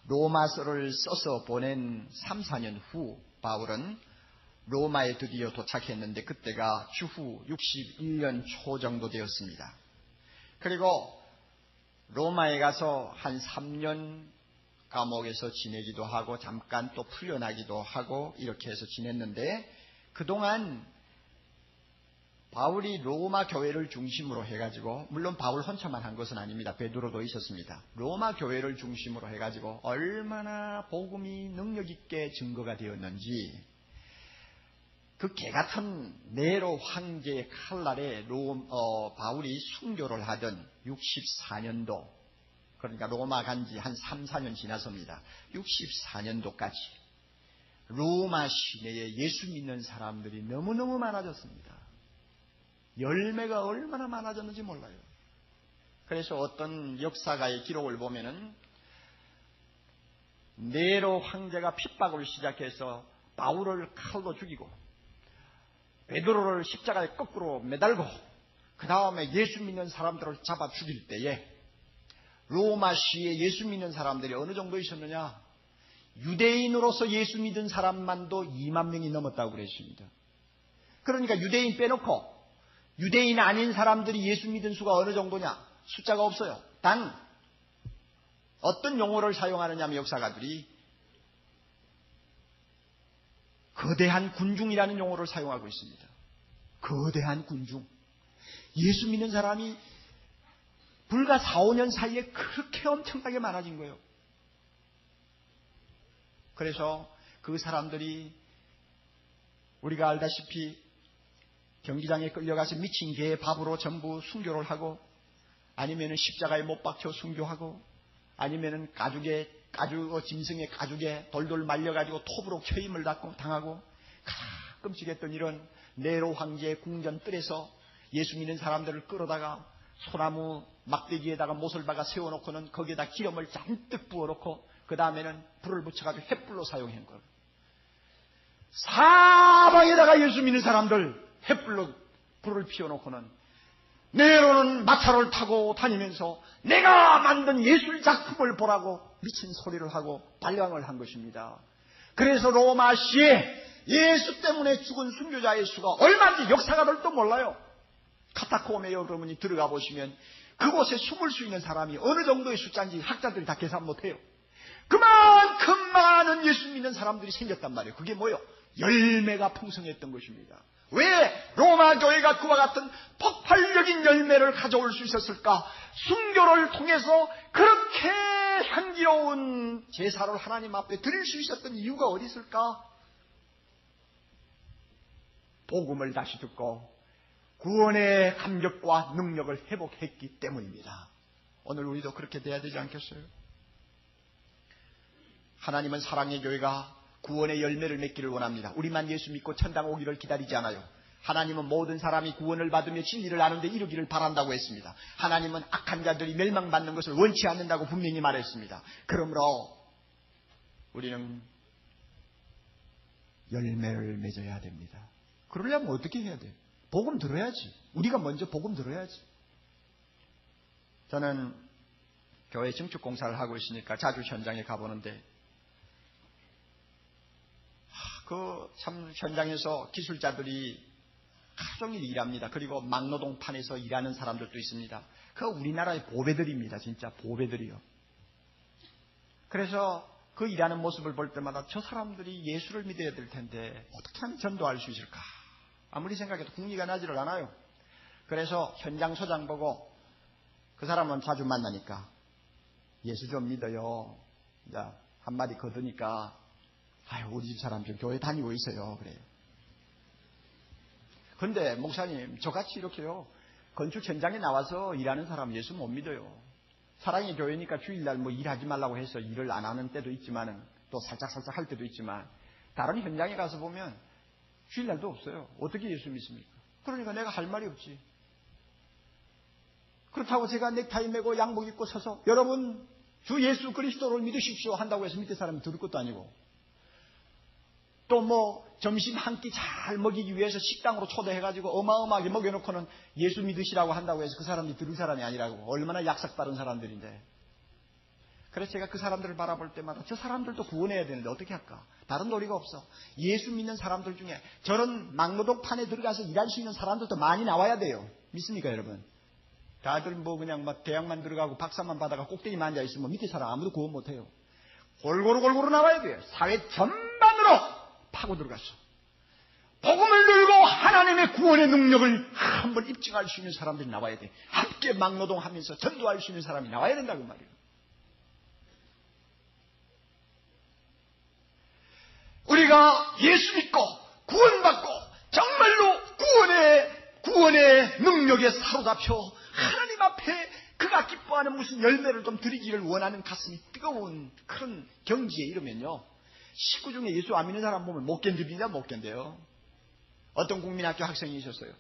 로마서를 써서 보낸 3, 4년 후 바울은 로마에 드디어 도착했는데, 그때가 주후 61년 초 정도 되었습니다. 그리고 로마에 가서 한 3년 감옥에서 지내기도 하고 잠깐 또 풀려나기도 하고 이렇게 해서 지냈는데, 그동안 바울이 로마 교회를 중심으로 해가지고, 물론 바울 혼자만 한 것은 아닙니다. 베드로도 있었습니다. 로마 교회를 중심으로 해가지고 얼마나 복음이 능력 있게 증거가 되었는지, 그 개같은 네로 황제의 칼날에 바울이 순교를 하던 64년도, 그러니까 로마 간지 한 3, 4년 지나섭니다. 64년도까지 로마 시내에 예수 믿는 사람들이 너무너무 많아졌습니다. 열매가 얼마나 많아졌는지 몰라요. 그래서 어떤 역사가의 기록을 보면은 네로 황제가 핍박을 시작해서 바울을 칼로 죽이고 베드로를 십자가에 거꾸로 매달고 그 다음에 예수 믿는 사람들을 잡아 죽일 때에 로마시에 예수 믿는 사람들이 어느 정도 있었느냐? 유대인으로서 예수 믿은 사람만도 2만 명이 넘었다고 그랬습니다. 그러니까 유대인 빼놓고 유대인 아닌 사람들이 예수 믿은 수가 어느 정도냐? 숫자가 없어요. 단 어떤 용어를 사용하느냐면 역사가들이 거대한 군중이라는 용어를 사용하고 있습니다. 거대한 군중. 예수 믿는 사람이 불과 4, 5년 사이에 그렇게 엄청나게 많아진 거예요. 그래서 그 사람들이 우리가 알다시피 경기장에 끌려가서 미친 개의 밥으로 전부 순교를 하고, 아니면은 십자가에 못 박혀 순교하고, 아니면은 짐승의 가죽에 돌돌 말려가지고 톱으로 켜임을 당하고, 가끔씩 했던 일은 네로 황제의 궁전 뜰에서 예수 믿는 사람들을 끌어다가 소나무 막대기에다가 못을 박아 세워놓고는 거기에다 기름을 잔뜩 부어놓고 그 다음에는 불을 붙여가지고 횃불로 사용한 거예요. 사방에다가 예수 믿는 사람들 횃불로 불을 피워놓고는 네로는 마차를 타고 다니면서 내가 만든 예술 작품을 보라고 미친 소리를 하고 발광을 한 것입니다. 그래서 로마시에 예수 때문에 죽은 순교자의 수가 얼마인지 역사가 될도 몰라요. 카타콤에 여러분이 들어가 보시면 그곳에 숨을 수 있는 사람이 어느 정도의 숫자인지 학자들이 다 계산 못해요. 그만큼 많은 예수 믿는 사람들이 생겼단 말이에요. 그게 뭐예요? 열매가 풍성했던 것입니다. 왜 로마 교회가 그와 같은 폭발적인 열매를 가져올 수 있었을까? 순교를 통해서 그렇게 향기로운 제사를 하나님 앞에 드릴 수 있었던 이유가 어디 있을까? 복음을 다시 듣고 구원의 감격과 능력을 회복했기 때문입니다. 오늘 우리도 그렇게 돼야 되지 않겠어요? 하나님은 사랑의 교회가 구원의 열매를 맺기를 원합니다. 우리만 예수 믿고 천당 오기를 기다리지 않아요. 하나님은 모든 사람이 구원을 받으며 진리를 아는 데 이르기를 바란다고 했습니다. 하나님은 악한 자들이 멸망받는 것을 원치 않는다고 분명히 말했습니다. 그러므로 우리는 열매를 맺어야 됩니다. 그러려면 어떻게 해야 돼요? 복음 들어야지. 우리가 먼저 복음 들어야지. 저는 교회 증축 공사를 하고 있으니까 자주 현장에 가보는데 참 현장에서 기술자들이 하루 종일 일합니다. 그리고 막노동판에서 일하는 사람들도 있습니다. 그 우리나라의 보배들입니다. 진짜 보배들이요. 그래서 그 일하는 모습을 볼 때마다 저 사람들이 예수를 믿어야 될 텐데 어떻게 하면 전도할 수 있을까? 아무리 생각해도 궁리가 나지를 않아요. 그래서 현장 소장 보고 그 사람은 자주 만나니까 예수 좀 믿어요. 이제 한마디 거두니까 아유, 우리 집 사람 좀 교회 다니고 있어요. 그래요. 근데 목사님, 저같이 이렇게요. 건축 현장에 나와서 일하는 사람 예수 못 믿어요. 사랑의 교회니까 주일날 뭐 일하지 말라고 해서 일을 안 하는 때도 있지만은 또 살짝 할 때도 있지만 다른 현장에 가서 보면 주일날도 없어요. 어떻게 예수 믿습니까? 그러니까 내가 할 말이 없지. 그렇다고 제가 넥타이 메고 양복 입고 서서 여러분 주 예수 그리스도를 믿으십시오 한다고 해서 밑에 사람이 들을 것도 아니고 또 뭐 점심 한 끼 잘 먹이기 위해서 식당으로 초대해가지고 어마어마하게 먹여놓고는 예수 믿으시라고 한다고 해서 그 사람이 들을 사람이 아니라고. 얼마나 약삭빠른 사람들인데. 그래서 제가 그 사람들을 바라볼 때마다 저 사람들도 구원해야 되는데 어떻게 할까? 다른 도리가 없어. 예수 믿는 사람들 중에 저런 막노동판에 들어가서 일할 수 있는 사람들도 많이 나와야 돼요. 믿습니까 여러분? 다들 뭐 그냥 막 대학만 들어가고 박사만 받아가 꼭대기만 앉아있으면 밑에 사람 아무도 구원 못해요. 골고루 나와야 돼요. 사회 전반으로 파고 들어갔어. 복음을 들고 하나님의 구원의 능력을 한번 입증할 수 있는 사람들이 나와야 돼. 함께 막노동하면서 전도할 수 있는 사람이 나와야 된다고 말이에요. 우리가 예수 믿고 구원받고 정말로 구원의 능력에 사로잡혀 하나님 앞에 그가 기뻐하는 무슨 열매를 좀 드리기를 원하는 가슴이 뜨거운 그런 경지에 이르면요. 식구 중에 예수 안 믿는 사람 보면 못 견딥니다. 못 견뎌요. 어떤 국민학교 학생이 있었어요.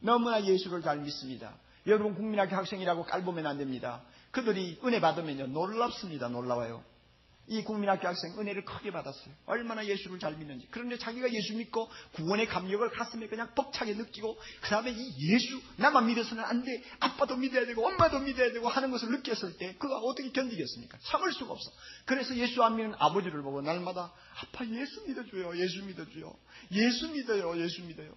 너무나 예수를 잘 믿습니다. 여러분 국민학교 학생이라고 깔보면 안 됩니다. 그들이 은혜 받으면요. 놀랍습니다. 놀라워요. 이 국민학교 학생 은혜를 크게 받았어요. 얼마나 예수를 잘 믿는지. 그런데 자기가 예수 믿고 구원의 감격을 가슴에 그냥 벅차게 느끼고 그 다음에 이 예수 나만 믿어서는 안 돼. 아빠도 믿어야 되고 엄마도 믿어야 되고 하는 것을 느꼈을 때 그가 어떻게 견디겠습니까? 참을 수가 없어. 그래서 예수 안 믿는 아버지를 보고 날마다 아빠 예수 믿어줘요. 예수 믿어줘요. 예수 믿어요. 예수 믿어요.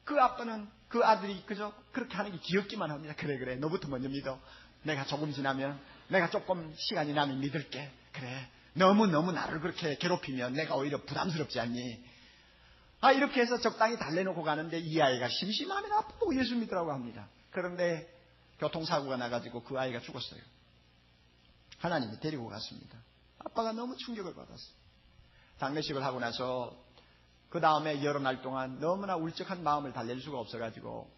그 아빠는 그 아들이 그저 그렇게 하는 게 귀엽기만 합니다. 그래 너부터 먼저 믿어. 내가 조금 지나면 내가 조금 시간이 나면 믿을게. 그래. 너무 나를 그렇게 괴롭히면 내가 오히려 부담스럽지 않니? 이렇게 해서 적당히 달래놓고 가는데 이 아이가 심심하면 아프고 예수 믿으라고 합니다. 그런데 교통사고가 나가지고 그 아이가 죽었어요. 하나님이 데리고 갔습니다. 아빠가 너무 충격을 받았어요. 장례식을 하고 나서 그 다음에 여러 날 동안 너무나 울적한 마음을 달랠 수가 없어가지고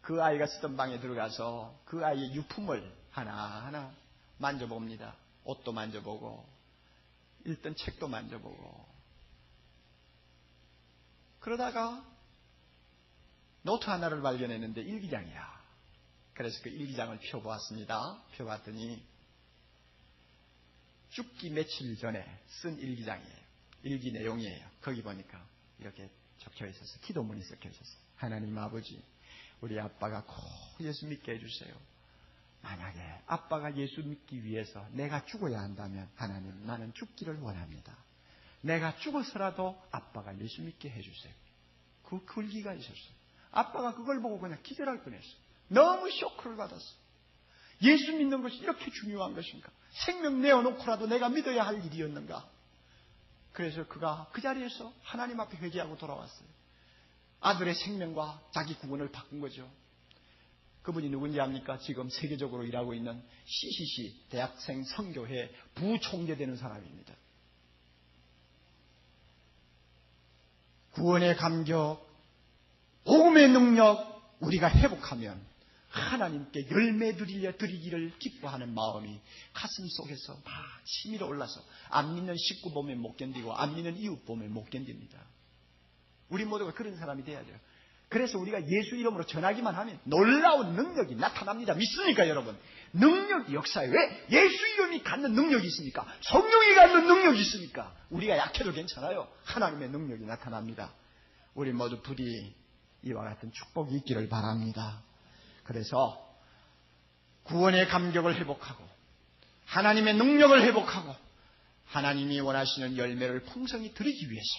그 아이가 쓰던 방에 들어가서 그 아이의 유품을 하나하나 만져봅니다. 옷도 만져보고 읽던 책도 만져보고 그러다가 노트 하나를 발견했는데 일기장이야. 그래서 그 일기장을 펴보았습니다. 펴봤더니 죽기 며칠 전에 쓴 일기장이에요. 일기 내용이에요. 거기 보니까 이렇게 적혀 있었어요. 기도문이 적혀 있었어요. 하나님 아버지, 우리 아빠가 꼭 예수 믿게 해주세요. 만약에 아빠가 예수 믿기 위해서 내가 죽어야 한다면 하나님, 나는 죽기를 원합니다. 내가 죽어서라도 아빠가 예수 믿게 해주세요. 그 글귀가 있었어요. 아빠가 그걸 보고 그냥 기절할 뻔했어요. 너무 쇼크를 받았어요. 예수 믿는 것이 이렇게 중요한 것인가? 생명 내어놓고라도 내가 믿어야 할 일이었는가? 그래서 그가 그 자리에서 하나님 앞에 회개하고 돌아왔어요. 아들의 생명과 자기 구원을 바꾼 거죠. 그분이 누군지 압니까? 지금 세계적으로 일하고 있는 CCC 대학생 선교회 부총재 되는 사람입니다. 구원의 감격, 복음의 능력 우리가 회복하면 하나님께 열매 드리기를 기뻐하는 마음이 가슴 속에서 막 치밀어 올라서 안 믿는 식구 보면 못 견디고 안 믿는 이웃 보면 못 견딥니다. 우리 모두가 그런 사람이 돼야 돼요. 그래서 우리가 예수 이름으로 전하기만 하면 놀라운 능력이 나타납니다. 믿습니까 여러분? 능력이 역사에 왜? 예수 이름이 갖는 능력이 있으니까. 성령이 갖는 능력이 있으니까. 우리가 약해도 괜찮아요. 하나님의 능력이 나타납니다. 우리 모두 부디 이와 같은 축복이 있기를 바랍니다. 그래서 구원의 감격을 회복하고 하나님의 능력을 회복하고 하나님이 원하시는 열매를 풍성히 드리기 위해서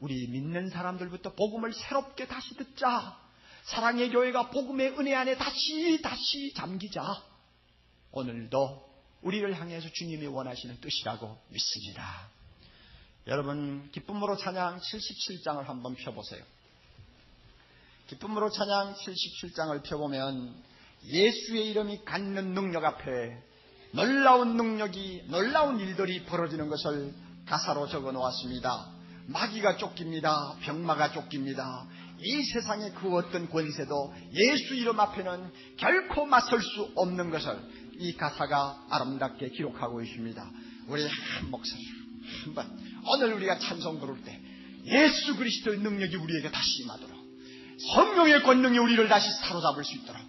우리 믿는 사람들부터 복음을 새롭게 다시 듣자. 사랑의 교회가 복음의 은혜 안에 다시 잠기자. 오늘도 우리를 향해서 주님이 원하시는 뜻이라고 믿습니다. 여러분, 기쁨으로 찬양 77장을 한번 펴보세요. 기쁨으로 찬양 77장을 펴보면 예수의 이름이 갖는 능력 앞에 놀라운 능력이, 놀라운 일들이 벌어지는 것을 가사로 적어 놓았습니다. 마귀가 쫓깁니다. 병마가 쫓깁니다. 이 세상의 그 어떤 권세도 예수 이름 앞에는 결코 맞설 수 없는 것을 이 가사가 아름답게 기록하고 있습니다. 우리 한 목소리로 한번 오늘 우리가 찬송 부를 때 예수 그리스도의 능력이 우리에게 다시 임하도록, 성령의 권능이 우리를 다시 사로잡을 수 있도록,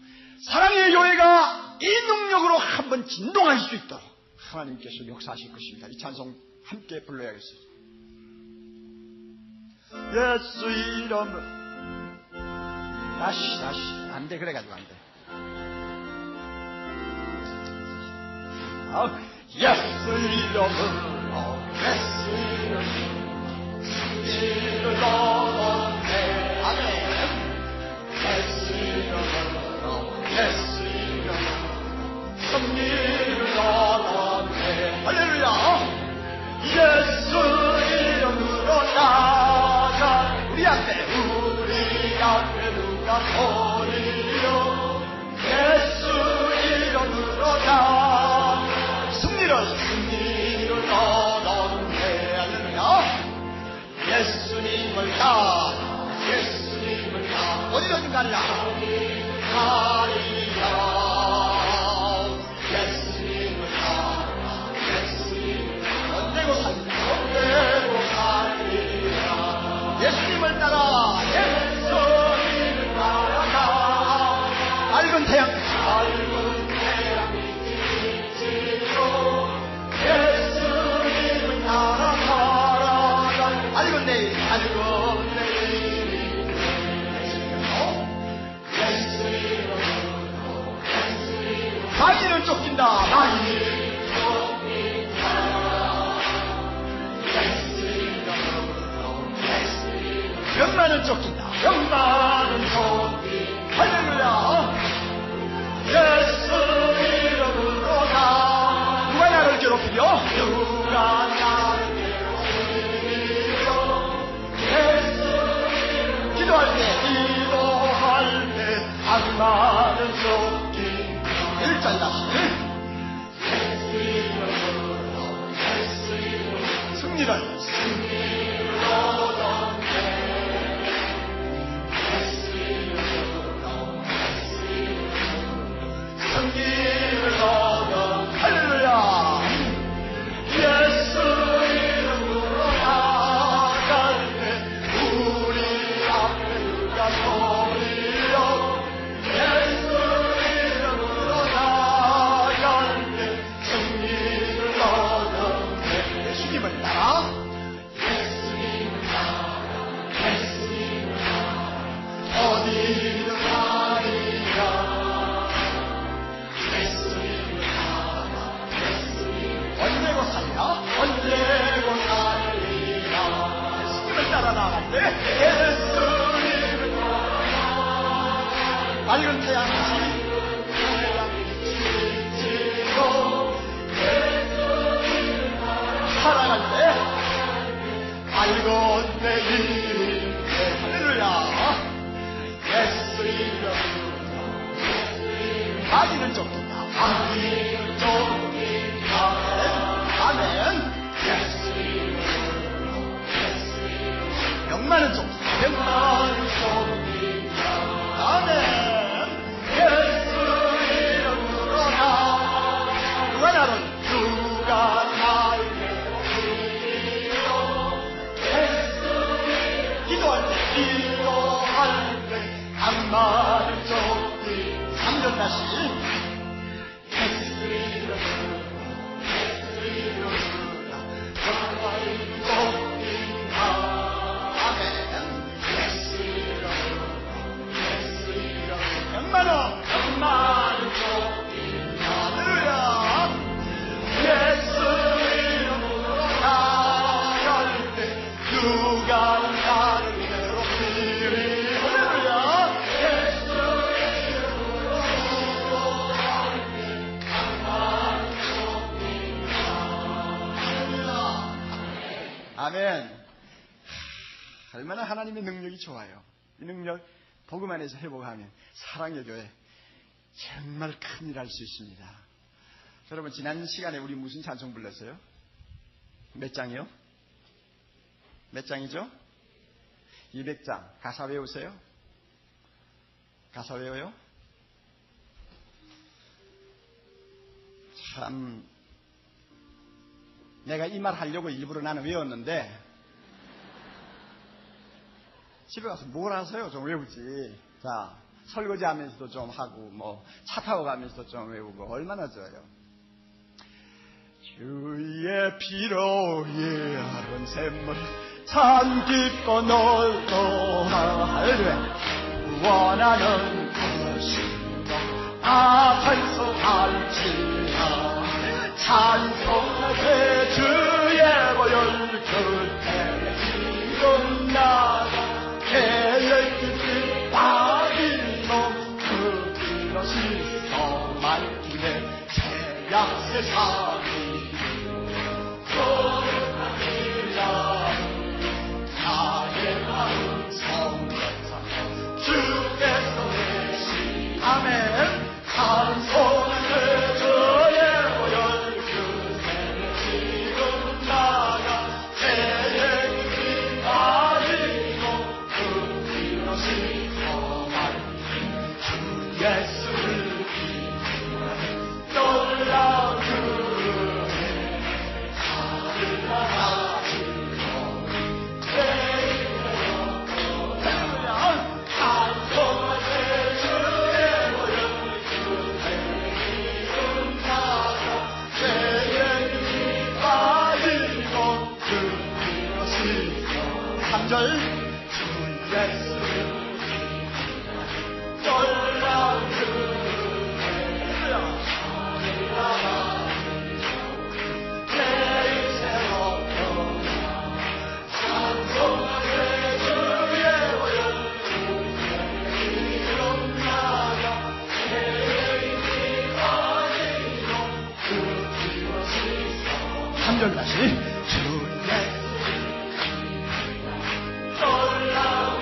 사랑의 교회가 이 능력으로 한번 진동할 수 있도록 하나님께서 역사하실 것입니다. 이 찬송 함께 불러야겠어요. 예수 이름으로 다시 안돼, 그래가지고 안돼. 예수 이름으로 예수 이름으로 승리를 얻었네. 아멘. 예수 이름으로 예수 이름으로 승리를 얻었네. 할렐루야. 예수 이름으로 나가 우리 앞에 누가 소리요. 예수 이름으로 나가 승리를 얻었네. 할렐루야. 예수님을 따라 예수님을 따라 어디로든 가리라 예수님을 따라 예수님을 언제고 살리라 예수님을 따라 예수님을 따라가 밝은 태양 빛으로 예수님을 따라가라 밝은 내일 마귀는 쫓긴다. 병마는 쫓긴다. 병마는 쫓긴다. 할렐루야. 예수 이름으로 누가 나를 괴롭히려? 누가 나를 괴롭히려? 예수 기도할 때 악마는 쫓긴다. 1절 승리를 얻어 할렐루야. 예수 이름으로 나갈 때 우리 언제고 살리라 언제고 살리라 예수님을 따라 나갈 때 예수님을 따라 밝은 태양같이 지고 살아갈 때 밝은 내일 할렐루야 예수님을 아기는 쫓긴다 아기는 쫓긴다 아멘 영만은 쫓긴다 영만은 쫓긴다 아멘 예수 이름으로 누가 나를 누가 나를 기도할 때 악마를 쫓기 3절 다시 예수 이름으로 영만은 쫓긴다 할렐루야 예수 이름으로 나갈 때 누가 나를 괴롭히리 할렐루야 예수 이름으로 나갈 때 영만은 쫓긴다 할렐루야 아멘. 얼마나 하나님의 능력이 좋아요. 이 능력 복음 안에서 회복하면 사랑의 교회 정말 큰일 할 수 있습니다. 여러분 지난 시간에 우리 무슨 찬송 불렀어요? 몇 장이요? 몇 장이죠? 200장. 가사 외우세요? 가사 외워요? 참 내가 이 말 하려고 일부러 나는 외웠는데 집에 가서 뭘 하세요? 좀 외우지. 자, 설거지 하면서도 좀 하고, 차 타고 가면서도 좀 외우고, 얼마나 좋아요. 주의 피로 예하는 샘물, 참 기뻐 놀고, 할렐루야. 원하는 것이다. 찬송할지라. 찬송하세 주의 보혈 끝에 지금 나가. 계획이 빠진 몸 그것이 서만중에 새약 세상이 거룩합니다 나의 마음 성전사 주께서 계시 아멘 찬송하세 주의 보혈 그새 지금 나가 계획이 빠진 예수를 기도하는 놀라운 은혜 하늘나라지고 내일로 찬송하세 주의 보혈 그새 지금 나가 계획이 빠지고 그것이 3절 주 예수를 놀라운 내일 새롭고 찬송하세 주의 보혈 주의 나가 계획이 빠지고 그것이 3절 다시 주 예수 놀라운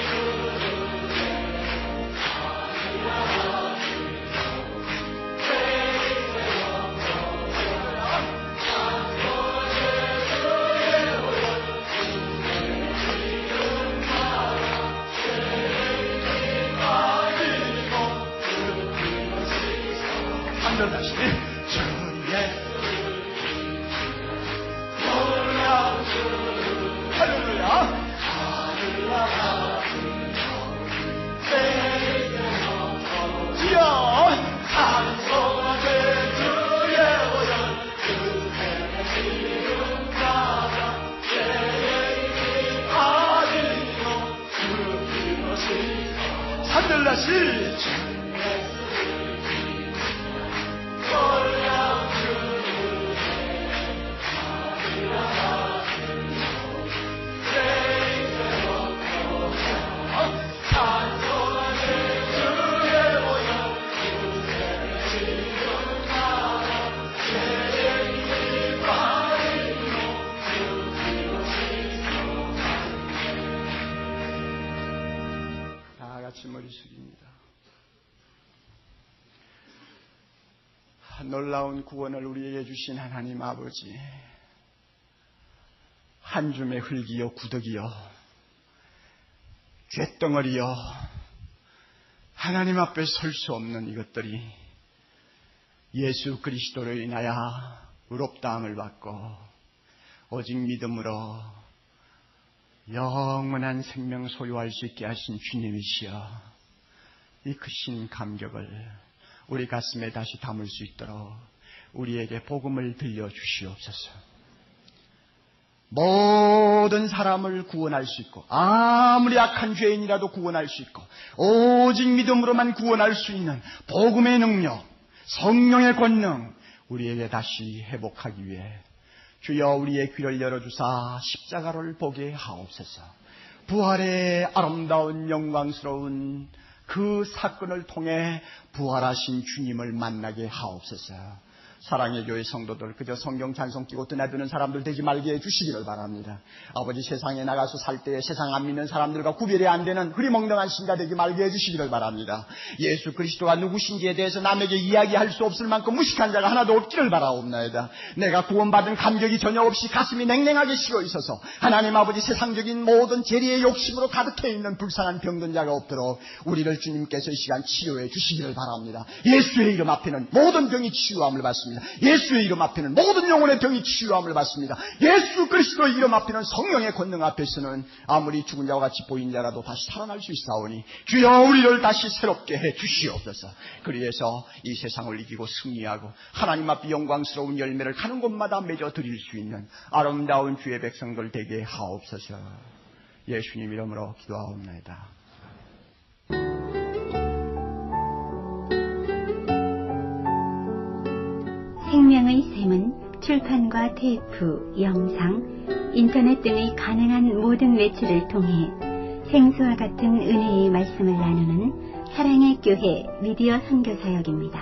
다시 주 예수 놀라운 할렐루야 주여 찬송하세 주의 보혈 그새 지금 나가 계획이 빠지고 그것이 하늘나시 머리 숙입니다. 놀라운 구원을 우리에게 주신 하나님 아버지, 한 줌의 흙이요 구더기요 쇳덩어리요 하나님 앞에 설 수 없는 이것들이 예수 그리스도로 인하여 의롭다함을 받고 오직 믿음으로 영원한 생명 소유할 수 있게 하신 주님이시여, 이 크신 감격을 우리 가슴에 다시 담을 수 있도록 우리에게 복음을 들려주시옵소서. 모든 사람을 구원할 수 있고 아무리 악한 죄인이라도 구원할 수 있고 오직 믿음으로만 구원할 수 있는 복음의 능력, 성령의 권능 우리에게 다시 회복하기 위해 주여 우리의 귀를 열어주사 십자가를 보게 하옵소서. 부활의 아름다운 영광스러운 그 사건을 통해 부활하신 주님을 만나게 하옵소서. 사랑의 교회 성도들, 그저 성경 찬송 끼고 드나드는 사람들 되지 말게 해주시기를 바랍니다. 아버지, 세상에 나가서 살 때 세상 안 믿는 사람들과 구별이 안 되는 흐리멍덩한 신가 되지 말게 해주시기를 바랍니다. 예수 그리스도가 누구신지에 대해서 남에게 이야기할 수 없을 만큼 무식한 자가 하나도 없기를 바라옵나이다. 내가 구원받은 감격이 전혀 없이 가슴이 냉랭하게 식어 있어서 하나님 아버지, 세상적인 모든 재리의 욕심으로 가득해 있는 불쌍한 병든 자가 없도록 우리를 주님께서 이 시간 치료해 주시기를 바랍니다. 예수의 이름 앞에는 모든 병이 치유함을 받습니다. 예수의 이름 앞에는 모든 영혼의 병이 치유함을 받습니다. 예수 그리스도의 이름 앞에는 성령의 권능 앞에서는 아무리 죽은 자와 같이 보인 자라도 다시 살아날 수 있사오니 주여 우리를 다시 새롭게 해 주시옵소서. 그리해서 이 세상을 이기고 승리하고 하나님 앞에 영광스러운 열매를 가는 곳마다 맺어 드릴 수 있는 아름다운 주의 백성들 되게 하옵소서. 예수님 이름으로 기도하옵나이다. 생명의 샘은 출판과 테이프, 영상, 인터넷 등의 가능한 모든 매체를 통해 생수와 같은 은혜의 말씀을 나누는 사랑의 교회 미디어 선교사역입니다.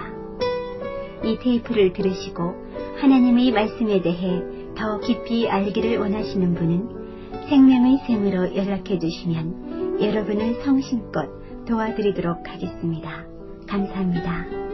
이 테이프를 들으시고 하나님의 말씀에 대해 더 깊이 알기를 원하시는 분은 생명의 샘으로 연락해 주시면 여러분을 성심껏 도와드리도록 하겠습니다. 감사합니다.